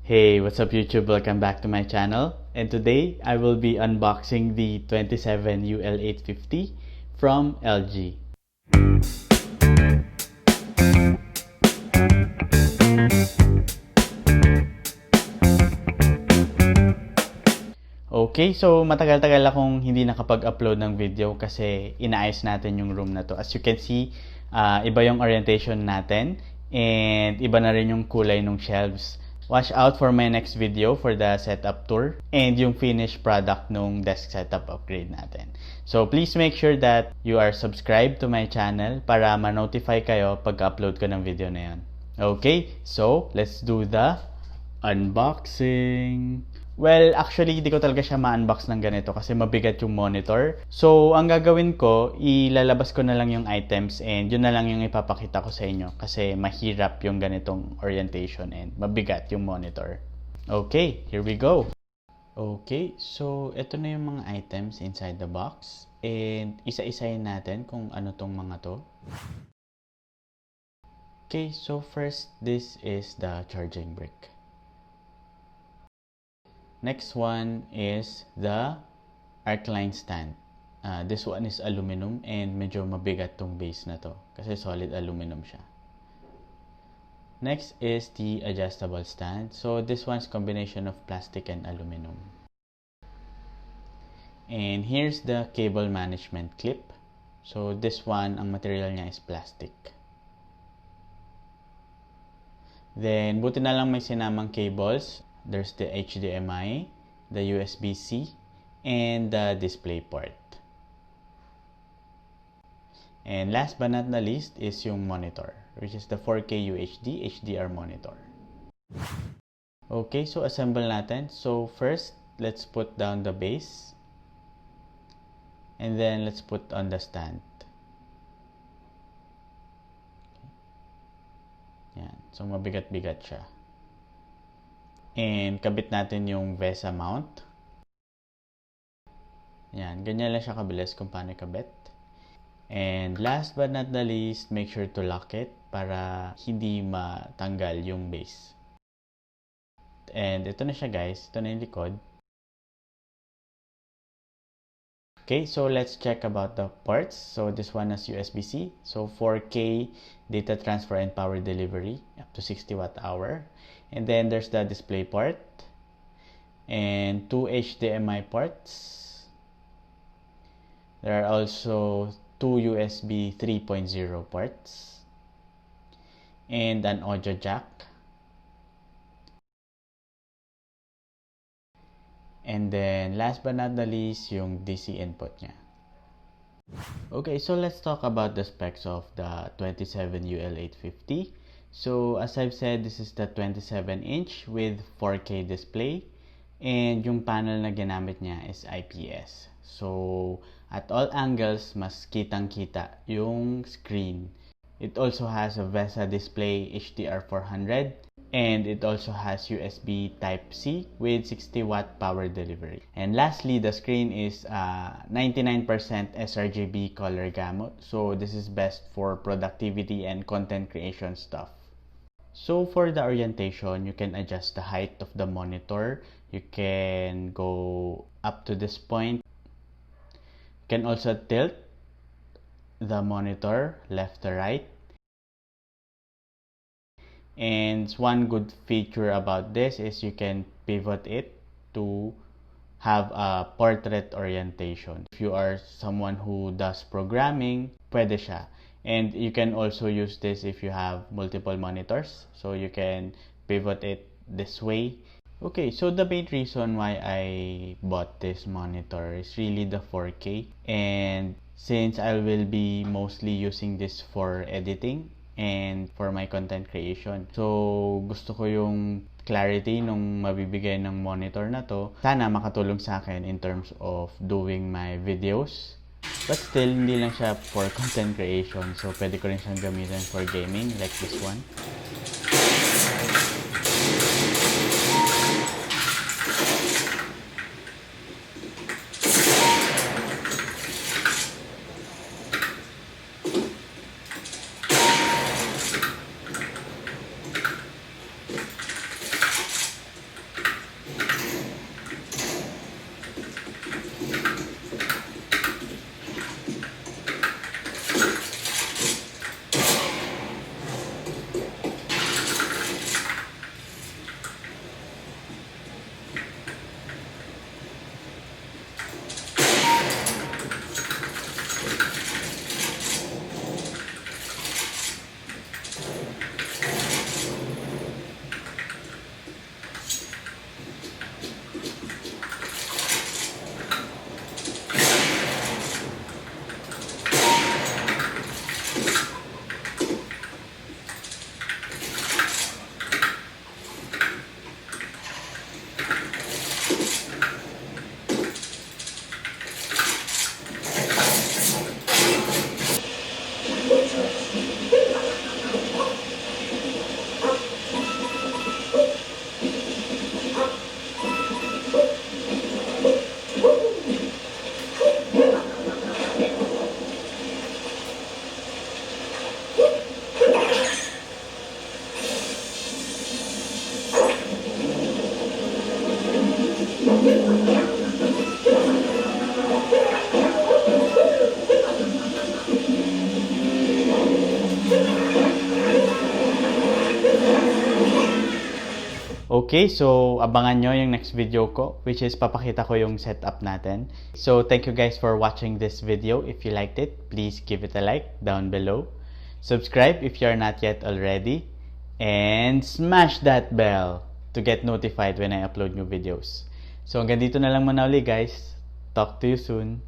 Hey, what's up YouTube? Welcome back to my channel. And today, I will be unboxing the 27UL850 from LG. Okay, so matagal-tagal akong hindi nakapag-upload ng video kasi inaayos natin yung room na to. As you can see, iba yung orientation natin and iba na rin yung kulay ng shelves. Watch out for my next video for the setup tour and yung finished product nung desk setup upgrade natin. So please make sure that you are subscribed to my channel para ma-notify kayo pag-upload ko ng video na yun. Okay, so let's do the unboxing. Well, actually, hindi ko talaga siya ma-unbox ng ganito kasi mabigat yung monitor. So, ang gagawin ko, ilalabas ko na lang yung items and yun na lang yung ipapakita ko sa inyo kasi mahirap yung ganitong orientation and mabigat yung monitor. Okay, here we go. Okay, so ito na yung mga items inside the box and isa-isayin natin kung ano tong mga to. Okay, so first, this is the charging brick. Next one is the arcline stand. This one is aluminum and medyo mabigat tong base na to kasi solid aluminum siya. Next is the adjustable stand. So this one's combination of plastic and aluminum. And here's the cable management clip. So this one, ang material niya is plastic. Then buti na lang may sinamang cables. There's the HDMI, the USB-C, and the display port. And last but not the least is yung monitor, which is the 4K UHD HDR monitor. Okay, so assemble natin. So first, let's put down the base. And then let's put on the stand. Yan. So mabigat-bigat siya. And kabit natin yung VESA mount. Yan, ganyan lang siya kabilis kung paano ikabit. And last but not the least, make sure to lock it para hindi matanggal yung base. And ito na siya guys, ito na yung likod. Okay, so let's check about the ports. So this one has USB-C. So 4K data transfer and power delivery up to 60 watt-hour. And then there's the display port and 2 HDMI ports. There are also 2 USB 3.0 ports and an audio jack. And then last but not the least, yung DC input niya. Okay, so let's talk about the specs of the 27UL850. So as I've said, this is the 27-inch with 4K display and yung panel na ginamit niya is IPS. So at all angles, mas kitang-kita yung screen. It also has a VESA display HDR400 and it also has USB Type-C with 60 watt power delivery. And lastly, the screen is 99% sRGB color gamut. So this is best for productivity and content creation stuff. So for the orientation, you can adjust the height of the monitor. You can go up to this point. You can also tilt the monitor left to right. And one good feature about this is you can pivot it to have a portrait orientation. If you are someone who does programming, pwede siya. And you can also use this if you have multiple monitors. So you can pivot it this way. Okay, so the main reason why I bought this monitor is really the 4K. And since I will be mostly using this for editing and for my content creation. So gusto ko yung clarity nung mabibigay ng monitor na to. Sana makatulong sa akin in terms of doing my videos. But still, hindi lang siya for content creation. So, pwede ko rin siyang gamitin for gaming like this one. Okay, so abangan nyo yung next video ko, which is papakita ko yung setup natin. So thank you guys for watching this video. If you liked it, please give it a like down below. Subscribe if you're not yet already. And smash that bell to get notified when I upload new videos. So hanggang dito na lang muna ulit guys. Talk to you soon.